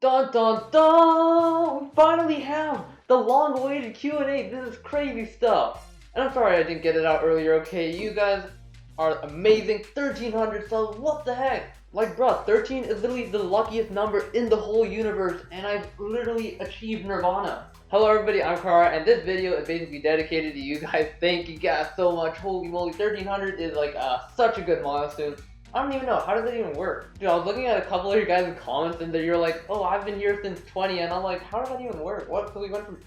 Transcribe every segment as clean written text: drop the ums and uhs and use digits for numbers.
Dun dun dun! We finally have the long-awaited Q&A. This is crazy stuff. And I'm sorry I didn't get it out earlier, okay? You guys are amazing. 1,300 subs, what the heck? Like, bruh, 13 is literally the luckiest number in the whole universe, and I've literally achieved nirvana. Hello everybody, I'm Kara, and this video is basically dedicated to you guys. Thank you guys so much. Holy moly, 1,300 is like such a good milestone. I don't even know, how does that even work? Dude, I was looking at a couple of you guys' comments and you're like, oh, I've been here since 20, and I'm like, how does that even work? What? So we went from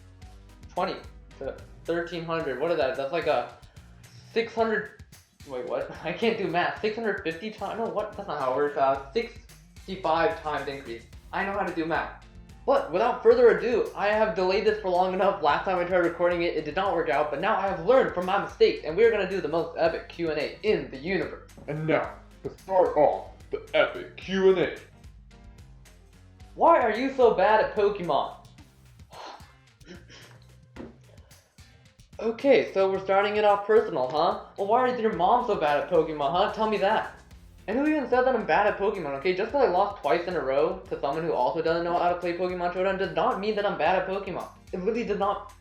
20 to 1,300. What is that? That's like a 600, wait, what? I can't do math. 650 times, no, what? That's not how it works. 65 times increase. I know how to do math. But without further ado, I have delayed this for long enough. Last time I tried recording it, it did not work out, but now I have learned from my mistakes, and we're gonna do the most epic Q&A in the universe. And now, to start off the epic Q&A. Why are you so bad at Pokemon? Okay, so we're starting it off personal, huh? Well, why is your mom so bad at Pokemon, huh? Tell me that. And who even said that I'm bad at Pokemon, okay? Just because I lost twice in a row to someone who also doesn't know how to play Pokemon Showdown does not mean that I'm bad at Pokemon. It really does not...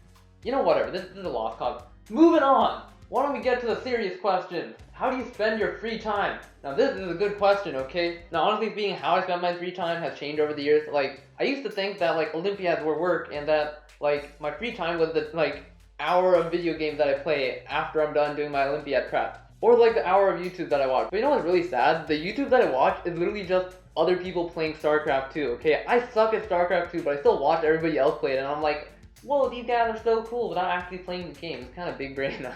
You know, whatever, this is a lost cause. Moving on! Why don't we get to the serious question? How do you spend your free time? Now this is a good question, okay? Now honestly speaking, how I spend my free time has changed over the years. Like, I used to think that like olympiads were work and that like my free time was the like hour of video games that I play after I'm done doing my olympiad prep. Or like the hour of YouTube that I watch. But you know what's really sad? The YouTube that I watch is literally just other people playing StarCraft 2, okay? I suck at StarCraft 2, but I still watch everybody else play it and I'm like, whoa, these guys are so cool without actually playing the game. It's kind of big brain.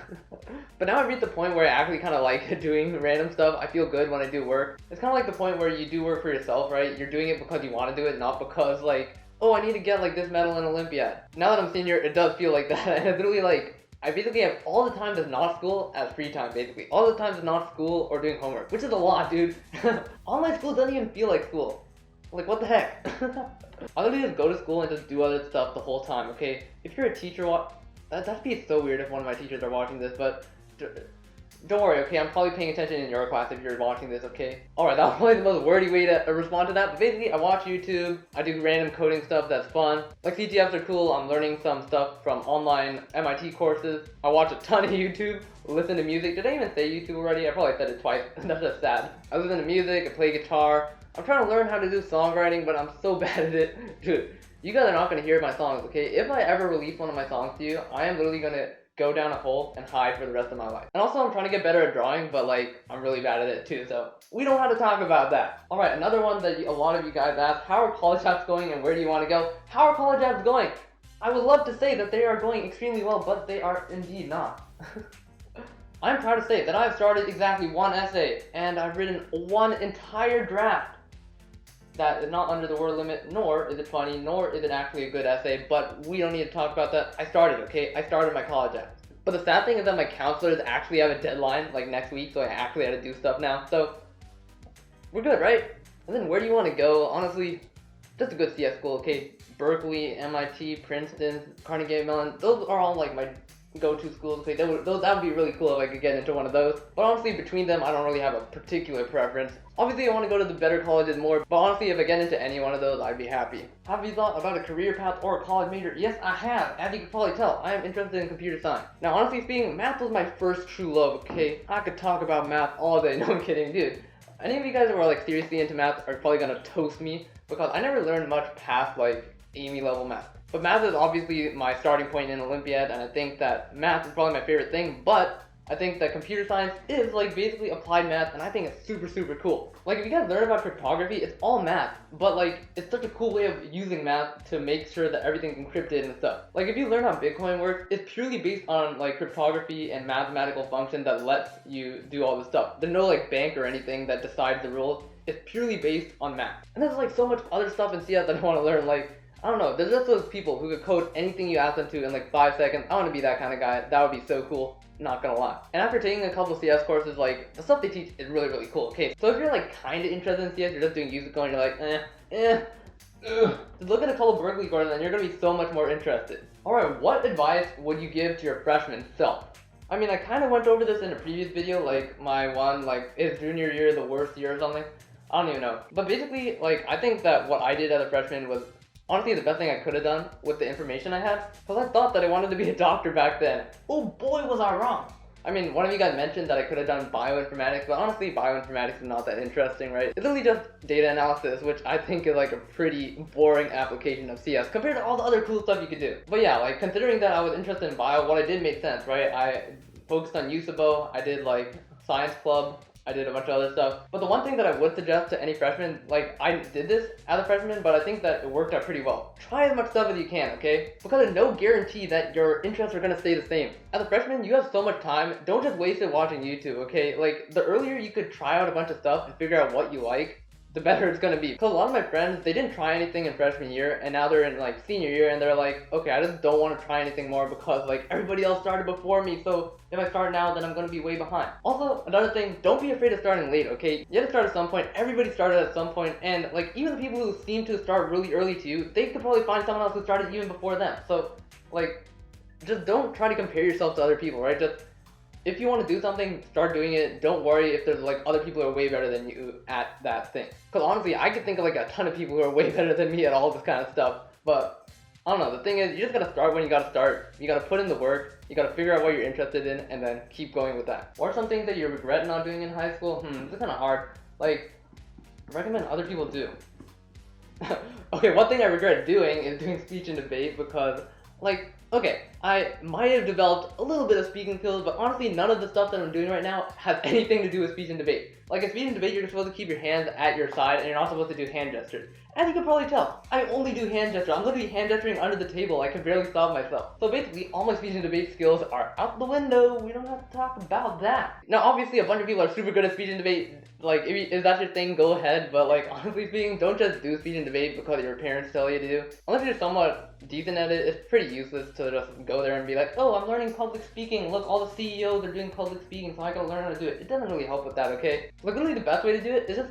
But now I've reached the point where I actually kind of like doing random stuff. I feel good when I do work. It's kind of like the point where you do work for yourself, right? You're doing it because you want to do it, not because like, oh, I need to get like this medal in Olympiad. Now that I'm senior, it does feel like that. And it's literally like, I basically have all the time that's not school as free time, basically. All the time that's not school or doing homework, which is a lot, dude. Online school doesn't even feel like school. Like, what the heck? I literally just go to school and just do other stuff the whole time, okay? If you're a teacher, that'd be so weird if one of my teachers are watching this, but don't worry, okay? I'm probably paying attention in your class if you're watching this, okay? Alright, that was probably the most wordy way to respond to that, but basically, I watch YouTube, I do random coding stuff that's fun. Like, CTFs are cool, I'm learning some stuff from online MIT courses. I watch a ton of YouTube, listen to music. Did I even say YouTube already? I probably said it twice. That's just sad. I listen to music, I play guitar. I'm trying to learn how to do songwriting, but I'm so bad at it. Dude, you guys are not going to hear my songs, okay? If I ever release one of my songs to you, I am literally going to go down a hole and hide for the rest of my life. And also, I'm trying to get better at drawing, but like, I'm really bad at it too, so we don't have to talk about that. Alright, another one that a lot of you guys ask, how are college apps going and where do you want to go? How are college apps going? I would love to say that they are going extremely well, but they are indeed not. I'm proud to say that I've started exactly one essay, and I've written one entire draft. That is not under the word limit, nor is it funny, nor is it actually a good essay, but we don't need to talk about that. I started, okay? I started my college apps. But the sad thing is that my counselors actually have a deadline, like next week, so I actually had to do stuff now. So, we're good, right? And then where do you want to go? Honestly, just a good CS school, okay? Berkeley, MIT, Princeton, Carnegie Mellon, those are all like my go-to schools, okay? That would be really cool if I could get into one of those. But honestly, between them, I don't really have a particular preference. Obviously, I want to go to the better colleges more, but honestly, if I get into any one of those, I'd be happy. Have you thought about a career path or a college major? Yes, I have. As you can probably tell, I am interested in computer science. Now, honestly speaking, math was my first true love, okay? I could talk about math all day. No, I'm kidding, dude. Any of you guys who are like seriously into math are probably gonna toast me, because I never learned much past like Amy level math. But math is obviously my starting point in Olympiad, and I think that math is probably my favorite thing, but I think that computer science is like basically applied math, and I think it's super, super cool. Like, if you guys learn about cryptography, it's all math, but like, it's such a cool way of using math to make sure that everything's encrypted and stuff. Like, if you learn how Bitcoin works, it's purely based on like cryptography and mathematical function that lets you do all this stuff. There's no like bank or anything that decides the rules. It's purely based on math. And there's like so much other stuff in CS that I want to learn, like, I don't know, there's just those people who could code anything you ask them to in like 5 seconds. I want to be that kind of guy. That would be so cool. Not gonna lie. And after taking a couple CS courses, like, the stuff they teach is really, really cool. Okay, so if you're like kind of interested in CS, you're just doing musical and you're like, just look at a couple Berkeley courses and you're gonna be so much more interested. Alright, what advice would you give to your freshman self? I mean, I kind of went over this in a previous video, like my one, like, is junior year the worst year or something? I don't even know. But basically, like, I think that what I did as a freshman was honestly the best thing I could have done with the information I had. Because I thought that I wanted to be a doctor back then. Oh boy, was I wrong. I mean, one of you guys mentioned that I could have done bioinformatics, but honestly, bioinformatics is not that interesting, right? It's literally just data analysis, which I think is like a pretty boring application of CS compared to all the other cool stuff you could do. But yeah, like considering that I was interested in bio, what I did made sense, right? I focused on USABO, I did like science club, I did a bunch of other stuff. But the one thing that I would suggest to any freshman, like I did this as a freshman, but I think that it worked out pretty well. Try as much stuff as you can, okay? Because there's no guarantee that your interests are gonna stay the same. As a freshman, you have so much time. Don't just waste it watching YouTube, okay? Like the earlier you could try out a bunch of stuff and figure out what you like, the better it's gonna be. Because a lot of my friends, they didn't try anything in freshman year, and now they're in like senior year, and they're like, okay, I just don't want to try anything more because like everybody else started before me, so if I start now, then I'm gonna be way behind. Also, another thing, don't be afraid of starting late, okay? You have to start at some point. Everybody started at some point, and like even the people who seem to start really early to you, they could probably find someone else who started even before them. So like, just don't try to compare yourself to other people, right? Just if you want to do something, start doing it. Don't worry if there's like other people who are way better than you at that thing. Because honestly, I could think of like a ton of people who are way better than me at all this kind of stuff. But I don't know, the thing is, you just gotta start when you gotta start. You gotta put in the work, you gotta figure out what you're interested in, and then keep going with that. Or something that you regret not doing in high school? This is kind of hard. Like, I recommend other people do. Okay, one thing I regret doing is doing speech and debate because, like, okay, I might have developed a little bit of speaking skills, but honestly, none of the stuff that I'm doing right now has anything to do with speech and debate. Like, in speech and debate, you're supposed to keep your hands at your side, and you're not supposed to do hand gestures. As you can probably tell, I only do hand gestures. I'm literally hand gesturing under the table. I can barely stop myself. So basically, all my speech and debate skills are out the window. We don't have to talk about that. Now, obviously, a bunch of people are super good at speech and debate. Like, if that's your thing, go ahead. But, like, honestly speaking, don't just do speech and debate because your parents tell you to do. Unless you're somewhat decent at it, it's pretty useless to just go there and be like, oh, I'm learning public speaking. Look, all the CEOs are doing public speaking, so I gotta learn how to do it. It doesn't really help with that, okay? Like, literally, the best way to do it is just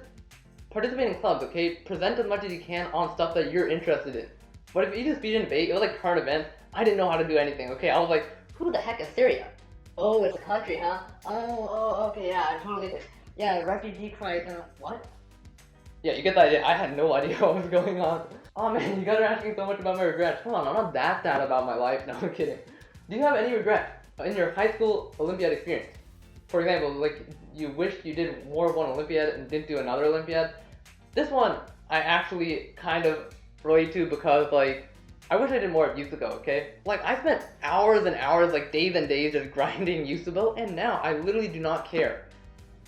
participate in clubs, okay? Present as much as you can on stuff that you're interested in. But if you do speech and debate, it was like current events. I didn't know how to do anything, okay? I was like, who the heck is Syria? Oh, it's a country, huh? Okay, yeah, I totally did. Yeah, refugee crisis, what? Yeah, you get the idea. I had no idea what was going on. Oh man, you guys are asking so much about my regrets. Come on, I'm not that sad about my life. No, I'm kidding. Do you have any regrets in your high school Olympiad experience? For example, like, you wished you did more of one Olympiad and didn't do another Olympiad. This one, I actually kind of relate to because, like, I wish I did more of USABO, okay? Like, I spent hours and hours, like, days and days just grinding USABO, and now I literally do not care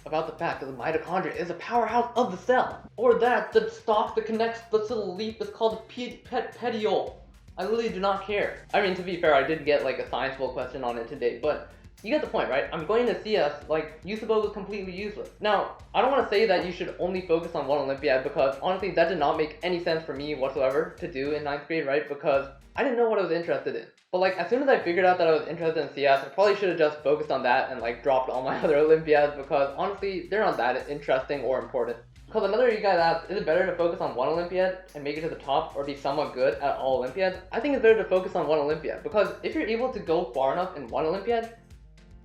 about the fact that the mitochondria is a powerhouse of the cell. Or that the stalk that connects the little leaf is called petiole. I literally do not care. I mean, to be fair, I did get, like, a science full question on it today, but you get the point, right? I'm going to CS, like, USABO was completely useless. Now, I don't want to say that you should only focus on one Olympiad because, honestly, that did not make any sense for me whatsoever to do in 9th grade, right? Because I didn't know what I was interested in. But, like, as soon as I figured out that I was interested in CS, I probably should have just focused on that and, like, dropped all my other Olympiads because, honestly, they're not that interesting or important. Because another of you guys asked, is it better to focus on one Olympiad and make it to the top or be somewhat good at all Olympiads? I think it's better to focus on one Olympiad because if you're able to go far enough in one Olympiad,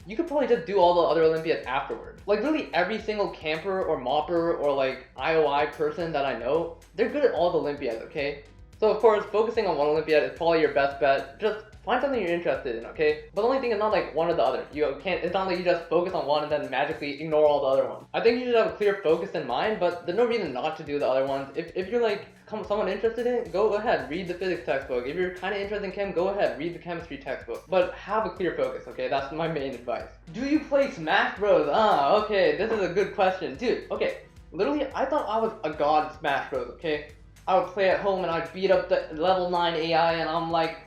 you could probably just do all the other Olympiads afterward. Like, literally every single camper or mopper or, like, IOI person that I know, they're good at all the Olympiads, okay? So, of course, focusing on one Olympiad is probably your best bet. Just find something you're interested in, okay? But the only thing is not, like, one or the other. You can't, it's not like you just focus on one and then magically ignore all the other ones. I think you should have a clear focus in mind, but there's no reason not to do the other ones. If you're, like, someone interested in it, go ahead, read the physics textbook. If you're kind of interested in chem, go ahead, read the chemistry textbook. But have a clear focus, okay? That's my main advice. Do you play Smash Bros? Okay, this is a good question. Dude, okay, literally, I thought I was a god at Smash Bros, okay? I would play at home and I'd beat up the level 9 AI and I'm like,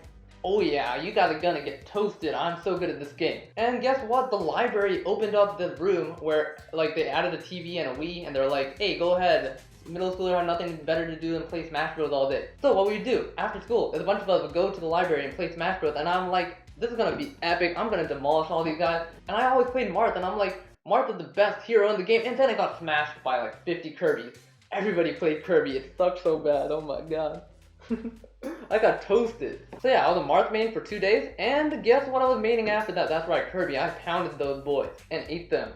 oh yeah, you guys are gonna get toasted, I'm so good at this game. And guess what? The library opened up the room where, like, they added a TV and a Wii and they're like, hey, go ahead. Middle schoolers have nothing better to do than play Smash Bros all day. So what we do after school is a bunch of us would go to the library and play Smash Bros. And I'm like, this is gonna be epic. I'm gonna demolish all these guys. And I always played Marth, and I'm like, Marth is the best hero in the game. And then I got smashed by like 50 Kirby's. Everybody played Kirby. It sucked so bad. Oh my god. I got toasted. So yeah, I was a Marth main for 2 days. And guess what I was maining after that? That's right, Kirby. I pounded those boys and ate them.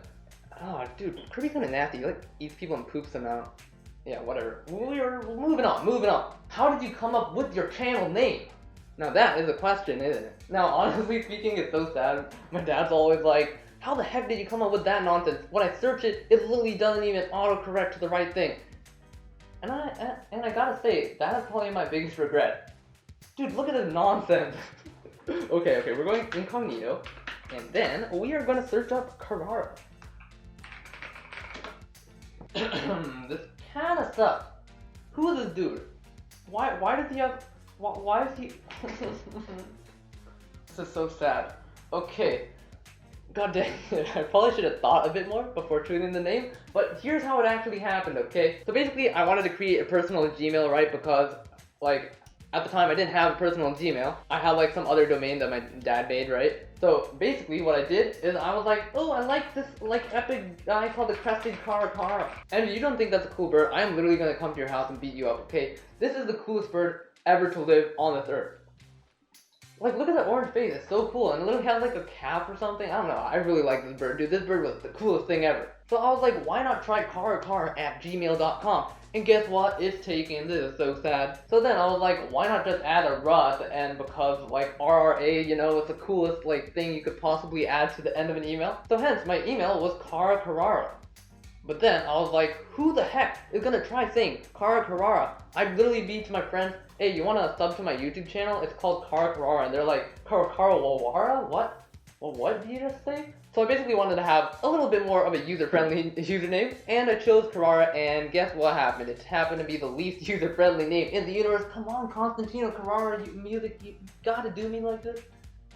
Oh, dude, Kirby's kind of nasty. He like eats people and poops them out. Yeah, whatever. We're moving on. How did you come up with your channel name? Now that is a question, isn't it? Now, honestly speaking, it's so sad. My dad's always like, how the heck did you come up with that nonsense? When I search it, it literally doesn't even autocorrect to the right thing. And I gotta say, that is probably my biggest regret. Dude, look at this nonsense. Okay, we're going incognito. And then we are gonna search up Carrara. This kinda sucks. Who is this dude? Why does he have... Why is he... This is so sad. Okay. God dang it. I probably should have thought a bit more before choosing the name, but here's how it actually happened, okay? So basically, I wanted to create a personal Gmail, right? Because, like, at the time I didn't have a personal Gmail. I had, like, some other domain that my dad made, right? So basically, what I did is I was like, oh, I like this, like, epic guy called the Crested Caracara. And if you don't think that's a cool bird, I am literally gonna come to your house and beat you up, okay? This is the coolest bird ever to live on this earth. Like, look at that orange face, it's so cool, and it literally has like a cap or something. I don't know, I really like this bird, dude. This bird was the coolest thing ever. So I was like, why not try caracara@gmail.com? And guess what? It's taken. This is so sad. So then I was like, why not just add a R at the end, because like RRA, you know, it's the coolest like thing you could possibly add to the end of an email. So hence my email was Carrara. But then I was like, who the heck is gonna try saying Carrara? I'd literally be to my friends, hey, you wanna sub to my YouTube channel? It's called Carrara, and they're like, Carrara? What? Well, what did you just say? So I basically wanted to have a little bit more of a user-friendly username, and I chose Carrara, and guess what happened? It happened to be the least user-friendly name in the universe. Come on, Constantino Carrara, music, you gotta do me like this?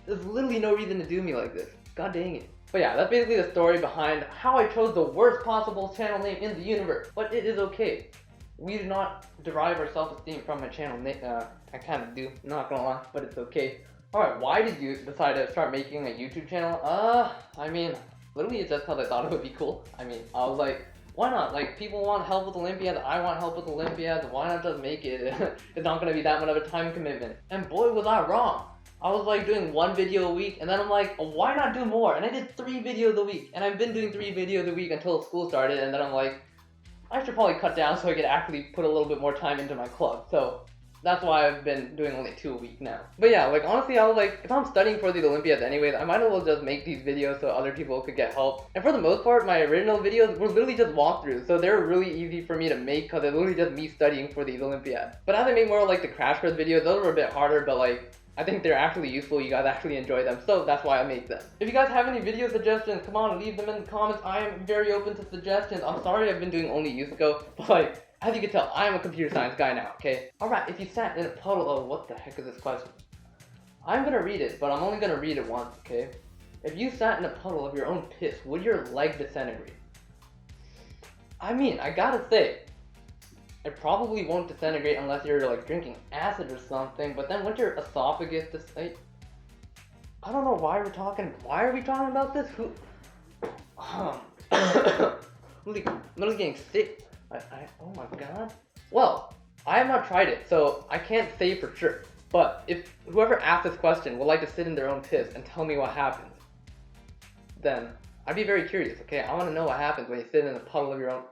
There's literally no reason to do me like this. God dang it. But yeah, that's basically the story behind how I chose the worst possible channel name in the universe. But it is okay. We do not derive our self-esteem from my channel name. I kind of do, not gonna lie, but it's okay. Alright, why did you decide to start making a YouTube channel? I mean, literally it's just because I thought it would be cool. I mean, I was like, why not? Like, people want help with Olympiads, I want help with Olympiads, why not just make it? It's not gonna be that much of a time commitment. And boy, was I wrong. I was like doing 1 video a week, and then I'm like, why not do more? And I did 3 videos a week, and I've been doing 3 videos a week until school started, and then I'm like, I should probably cut down so I could actually put a little bit more time into my club. So that's why I've been doing only 2 a week now. But yeah, like honestly, I was like, if I'm studying for the Olympiads anyways, I might as well just make these videos so other people could get help. And for the most part, my original videos were literally just walkthroughs, so they're really easy for me to make because it's literally just me studying for these Olympiads. But as I make more like the crash course videos, those were a bit harder, but like, I think they're actually useful, you guys actually enjoy them, so that's why I make them. If you guys have any video suggestions, come on, leave them in the comments. I am very open to suggestions. I'm sorry I've been doing only Yusuko, but like, as you can tell, I am a computer science guy now, okay? Alright, if you sat in a puddle of... what the heck is this question? I'm gonna read it, but I'm only gonna read it once, okay? If you sat in a puddle of your own piss, would your leg disintegrate? I mean, I gotta say, it probably won't disintegrate unless you're like drinking acid or something, but then once your esophagus I don't know why we're talking, why are we talking about this? Who? Literally getting sick. Oh my god. Well, I have not tried it, so I can't say for sure. But if whoever asked this question would like to sit in their own piss and tell me what happens, then I'd be very curious, okay? I want to know what happens when you sit in a puddle of your own...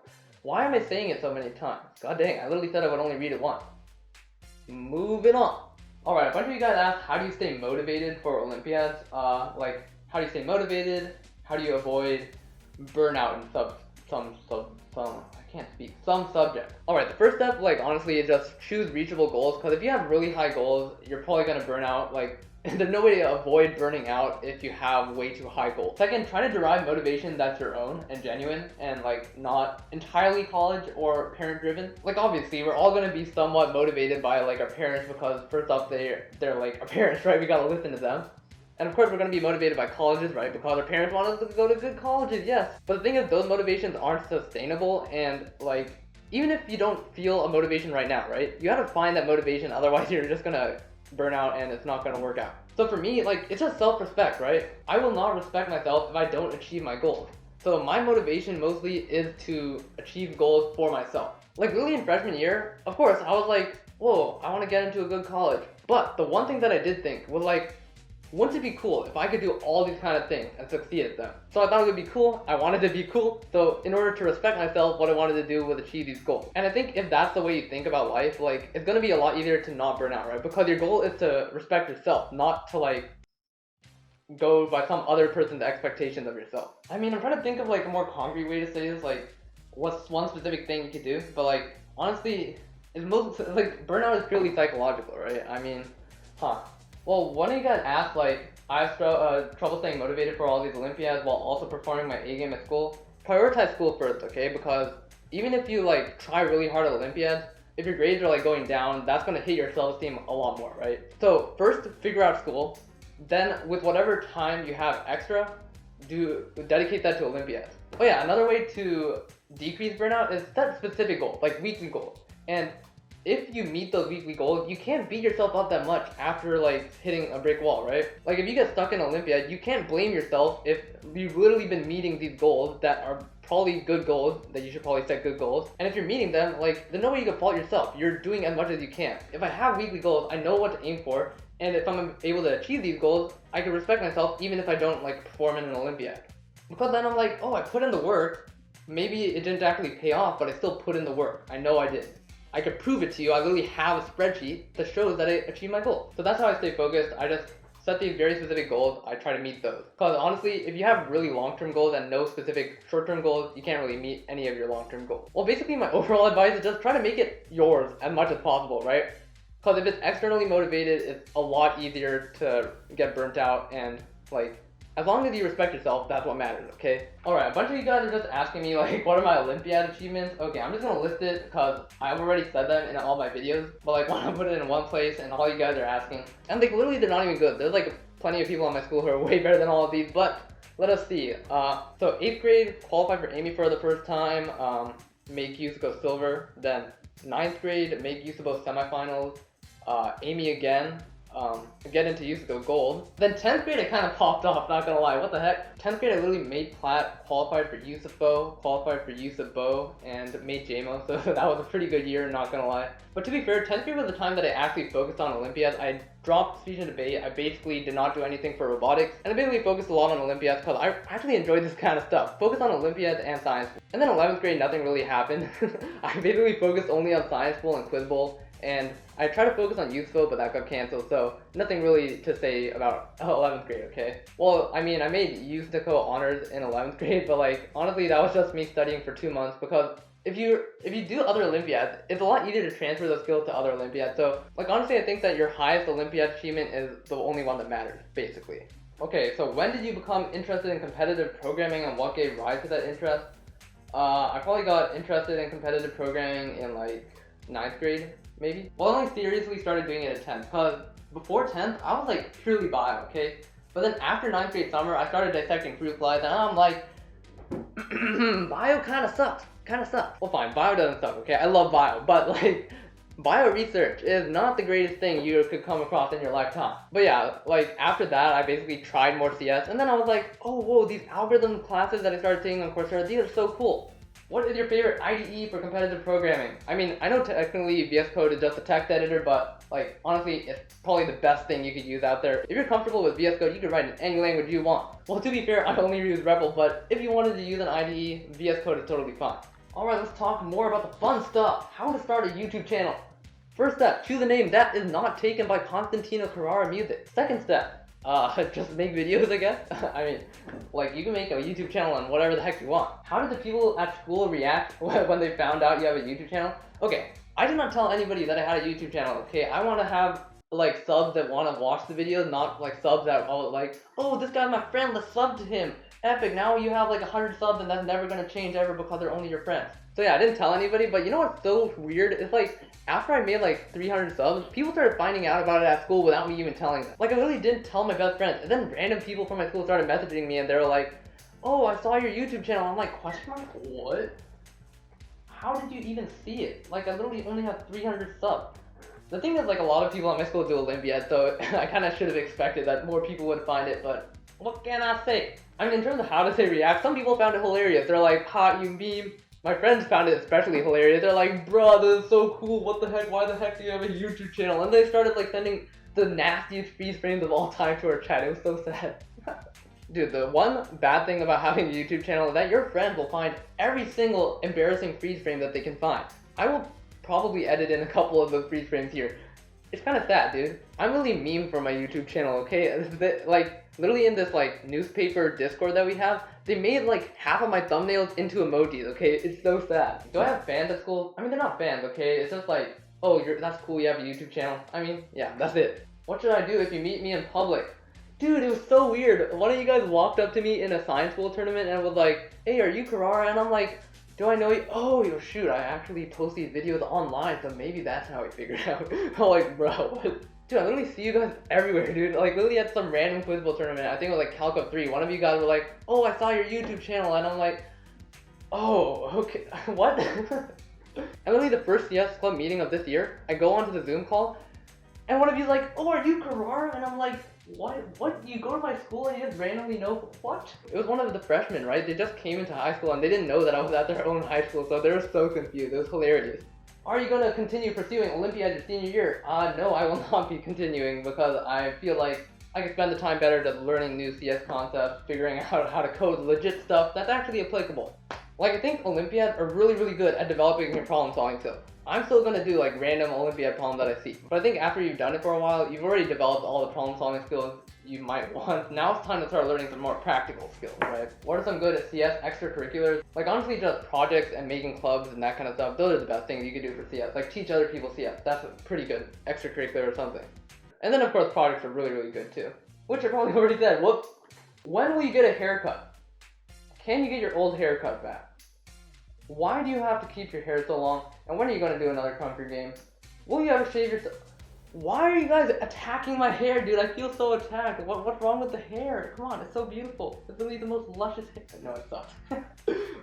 Why am I saying it so many times? God dang, I literally said I would only read it once. Moving on. Alright, a bunch of you guys asked, how do you stay motivated for Olympiads? Like, how do you stay motivated? How do you avoid burnout in some subject? Alright, the first step, like, honestly, is just choose reachable goals, because if you have really high goals, you're probably gonna burn out. Like, there's no way to avoid burning out if you have way too high goals. Second, try to derive motivation that's your own and genuine and like not entirely college or parent driven. Like obviously we're all gonna be somewhat motivated by like our parents because first off they're like our parents, right? We gotta listen to them. And of course we're gonna be motivated by colleges, right? Because our parents want us to go to good colleges, yes. But the thing is those motivations aren't sustainable, and like even if you don't feel a motivation right now, right? You gotta find that motivation, otherwise you're just gonna burn out and it's not gonna work out. So for me, like, it's just self-respect, right? I will not respect myself if I don't achieve my goals. So my motivation mostly is to achieve goals for myself. Like really in freshman year, of course, I was like, whoa, I want to get into a good college. But the one thing that I did think was like, wouldn't it be cool if I could do all these kind of things and succeed at them? So I thought it would be cool, I wanted to be cool, so in order to respect myself, what I wanted to do was achieve these goals. And I think if that's the way you think about life, like, it's gonna be a lot easier to not burn out, right? Because your goal is to respect yourself, not to like go by some other person's expectations of yourself. I mean, I'm trying to think of like a more concrete way to say this, like what's one specific thing you could do, but like honestly, it's most like burnout is purely psychological, right? I mean, well, one of you guys asked, like, I have trouble staying motivated for all these olympiads while also performing my A game at school. Prioritize school first, okay? Because even if you like try really hard at olympiads, if your grades are like going down, that's gonna hit your self-esteem a lot more, right? So first, figure out school. Then, with whatever time you have extra, dedicate that to olympiads. Oh yeah, another way to decrease burnout is set specific goals, like weekly goals. And if you meet those weekly goals, you can't beat yourself up that much after like hitting a brick wall, right? Like if you get stuck in Olympiad, you can't blame yourself if you've literally been meeting these goals that are probably good goals, that you should probably set good goals. And if you're meeting them, like there's no way you can fault yourself. You're doing as much as you can. If I have weekly goals, I know what to aim for. And if I'm able to achieve these goals, I can respect myself even if I don't like perform in an Olympiad. Because then I'm like, oh, I put in the work. Maybe it didn't actually pay off, but I still put in the work. I know I did. I could prove it to you. I literally have a spreadsheet that shows that I achieved my goal. So that's how I stay focused. I just set these very specific goals. I try to meet those. Because honestly, if you have really long-term goals and no specific short-term goals, you can't really meet any of your long-term goals. Well, basically my overall advice is just try to make it yours as much as possible, right? Because if it's externally motivated, it's a lot easier to get burnt out, and like, as long as you respect yourself, that's what matters, okay? Alright, a bunch of you guys are just asking me like, what are my Olympiad achievements? Okay, I'm just gonna list it because I've already said them in all my videos, but like, when I put it in one place and all you guys are asking, and like literally they're not even good. There's like plenty of people on my school who are way better than all of these, but let us see. So 8th grade, qualified for Amy for the first time, make USCO silver. Then 9th grade, make USCO semifinals. Amy again, get into USCO gold. Then 10th grade I kind of popped off, not gonna lie, what the heck. 10th grade I literally made Plat, qualified for USFO, qualified for USABO, and made JMO, so that was a pretty good year, not gonna lie. But to be fair, 10th grade was the time that I actually focused on Olympiads. I dropped speech and debate, I basically did not do anything for robotics, and I basically focused a lot on Olympiads because I actually enjoyed this kind of stuff. Focused on Olympiads and science. And then 11th grade, nothing really happened. I basically focused only on science bowl and quiz bowl. And I tried to focus on youthful, but that got canceled, so nothing really to say about 11th grade, okay? Well, I mean, I made USCO honors in 11th grade, but like, honestly, that was just me studying for 2 months, because if you do other Olympiads, it's a lot easier to transfer those skills to other Olympiads. So, like, honestly, I think that your highest Olympiad achievement is the only one that matters, basically. Okay, so when did you become interested in competitive programming, and what gave rise to that interest? I probably got interested in competitive programming in like 9th grade. Maybe? Well, I only seriously started doing it at 10th, because before 10th, I was like purely bio, okay? But then after 9th grade summer, I started dissecting fruit flies, and I'm like, bio kinda sucks, Well fine, bio doesn't suck, okay? I love bio, but like, bio research is not the greatest thing you could come across in your lifetime. But yeah, like after that, I basically tried more CS, and then I was like, oh whoa, these algorithm classes that I started taking on Coursera, these are so cool. What is your favorite IDE for competitive programming? I mean, I know technically VS Code is just a text editor, but like honestly, it's probably the best thing you could use out there. If you're comfortable with VS Code, you can write in any language you want. Well, to be fair, I only use REPL, but if you wanted to use an IDE, VS Code is totally fine. Alright, let's talk more about the fun stuff. How to start a YouTube channel. First step, choose a name that is not taken by Constantino Carrara Music. Second step, just make videos, I guess. I mean, like, you can make a YouTube channel on whatever the heck you want. How did the people at school react when they found out you have a YouTube channel? Okay, I did not tell anybody that I had a YouTube channel, okay? I want to have, like, subs that want to watch the videos, not, like, subs that are like, oh, this guy's my friend, let's sub to him. Epic, now you have, like, 100 subs and that's never gonna change ever because they're only your friends. So yeah, I didn't tell anybody, but you know what's so weird? It's like, after I made like 300 subs, people started finding out about it at school without me even telling them. Like, I really didn't tell my best friends, and then random people from my school started messaging me and they were like, oh, I saw your YouTube channel. I'm like, question mark, what? How did you even see it? Like, I literally only have 300 subs. The thing is, like, a lot of people at my school do Olympiads, so I kind of should have expected that more people would find it, but what can I say? I mean, in terms of how does they react, some people found it hilarious. They're like, ha, you meme. My friends found it especially hilarious. They're like, bruh, this is so cool. What the heck? Why the heck do you have a YouTube channel? And they started like sending the nastiest freeze frames of all time to our chat. It was so sad. Dude, the one bad thing about having a YouTube channel is that your friends will find every single embarrassing freeze frame that they can find. I will probably edit in a couple of those freeze frames here. It's kind of sad, dude. I'm really meme for my YouTube channel, okay? Like, literally in this, like, newspaper Discord that we have, they made, like, half of my thumbnails into emojis, okay? It's so sad. Do I have fans at school? I mean, they're not fans, okay? It's just like, oh, that's cool, you have a YouTube channel. I mean, yeah, that's it. What should I do if you meet me in public? Dude, it was so weird. One of you guys walked up to me in a science school tournament and was like, hey, are you Carrara? And I'm like, do I know you? Oh, shoot, I actually post these videos online, so maybe that's how we figured it out. I'm like, bro, what? Dude, I literally see you guys everywhere, dude. Like, literally at some random Quizzball tournament, I think it was like Calc Up 3, one of you guys were like, oh, I saw your YouTube channel, and I'm like, oh, okay, what? And literally the first CS Club meeting of this year, I go onto the Zoom call, and one of you's like, oh, are you Carrara? And I'm like, what? You go to my school and you just randomly know what? It was one of the freshmen, right? They just came into high school and they didn't know that I was at their own high school, so they were so confused. It was hilarious. Are you gonna continue pursuing Olympiads your senior year? No, I will not be continuing because I feel like I could spend the time better just learning new CS concepts, figuring out how to code legit stuff that's actually applicable. Like, I think Olympiads are really, really good at developing your problem solving skills. I'm still gonna do like random Olympiad problems that I see. But I think after you've done it for a while, you've already developed all the problem solving skills you might want. Now it's time to start learning some more practical skills, right? What are some good CS extracurriculars? Like, honestly, just projects and making clubs and that kind of stuff. Those are the best things you can do for CS. Like, teach other people CS. That's a pretty good extracurricular or something. And then of course projects are really, really good too. Which I probably already said. Whoops. When will you get a haircut? Can you get your old haircut back? Why do you have to keep your hair so long? And when are you going to do another country game? Will you ever shave yourself? Why are you guys attacking my hair, dude? I feel so attacked. What's wrong with the hair? Come on, it's so beautiful. It's really the most luscious hair. No, it sucks.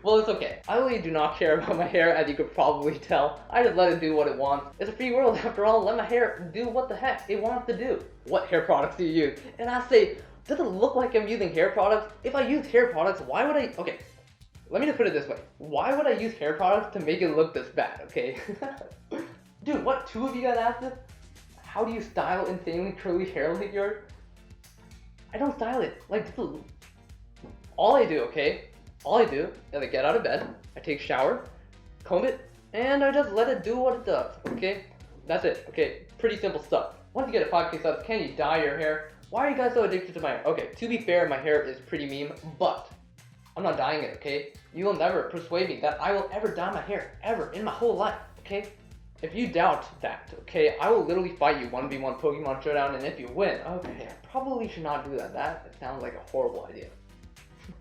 Well, it's okay. I really do not care about my hair, as you could probably tell. I just let it do what it wants. It's a free world, after all. Let my hair do what the heck it wants to do. What hair products do you use? And I say, does it look like I'm using hair products? If I use hair products, why would I? Okay. Let me just put it this way. Why would I use hair products to make it look this bad, okay? Dude, what? 2 of you guys asked this? How do you style insanely curly hair like yours? I don't style it. Like, this is... all I do, okay? All I do is I get out of bed, I take a shower, comb it, and I just let it do what it does, okay? That's it, okay? Pretty simple stuff. Once you get a 5K subs, can you dye your hair? Why are you guys so addicted to my hair? Okay, to be fair, my hair is pretty meme, but I'm not dyeing it, okay? You will never persuade me that I will ever dye my hair, ever, in my whole life, okay? If you doubt that, okay, I will literally fight you 1v1 Pokemon Showdown, and if you win, okay, I probably should not do that. That sounds like a horrible idea.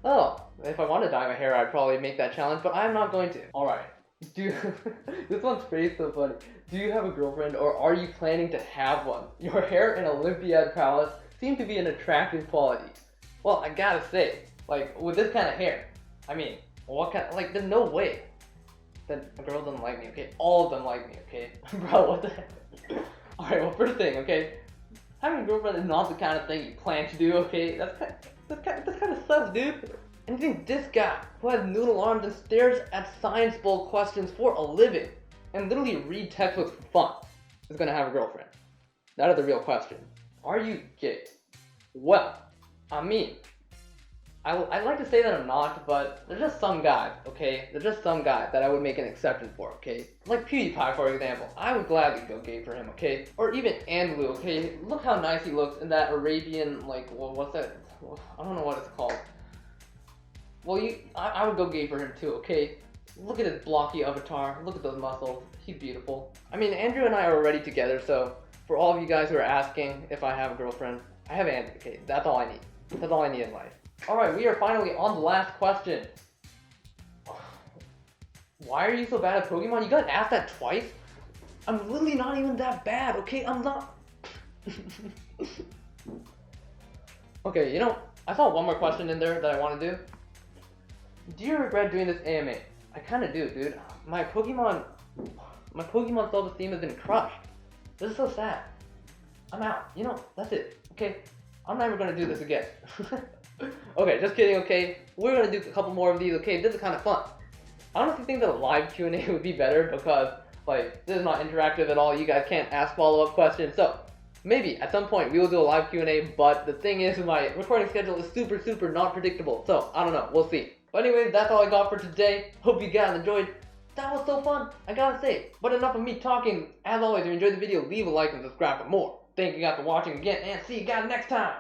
Oh, if I want to dye my hair, I'd probably make that challenge, but I'm not going to. Alright, this one's pretty so funny. Do you have a girlfriend, or are you planning to have one? Your hair and Olympiad prowess seem to be an attractive quality. Well, I gotta say, like, with this kind of hair, I mean, what kind, like, there's no way that a girl doesn't like me, okay? All of them like me, okay? Bro, what the heck? Alright, well, first thing, okay? Having a girlfriend is not the kind of thing you plan to do, okay? That's kind of sucks, dude. And you think this guy, who has noodle arms and stares at science bowl questions for a living, and literally read textbooks for fun, is gonna have a girlfriend? That is the real question. Are you gay? Well, I mean, I'd like to say that I'm not, but there's just some guys, okay? There's just some guys that I would make an exception for, okay? Like PewDiePie, for example. I would gladly go gay for him, okay? Or even Andrew, okay? Look how nice he looks in that Arabian, like, well, what's that? I don't know what it's called. Well, I would go gay for him too, okay? Look at his blocky avatar. Look at those muscles. He's beautiful. I mean, Andrew and I are already together, so for all of you guys who are asking if I have a girlfriend, I have Andrew, okay? That's all I need. That's all I need in life. Alright, we are finally on the last question. Why are you so bad at Pokemon? You guys asked that twice? I'm literally not even that bad, okay? I'm not... Okay, you know, I saw one more question in there that I want to do. Do you regret doing this AMA? I kinda do, dude. My Pokemon self-esteem has been crushed. This is so sad. I'm out. You know, that's it. Okay? I'm never gonna do this again. Okay, just kidding, okay? We're gonna do a couple more of these, okay? This is kind of fun. I honestly think that a live Q&A would be better because, like, this is not interactive at all. You guys can't ask follow-up questions. So, Maybe at some point we will do a live Q&A, but the thing is my recording schedule is super not predictable, so I don't know, we'll see. But anyways, that's all I got for today. Hope you guys enjoyed. That was so fun, I gotta say. But enough of me talking. As always, if you enjoyed the video, leave a like and subscribe for more. Thank you guys for watching again, and see you guys next time.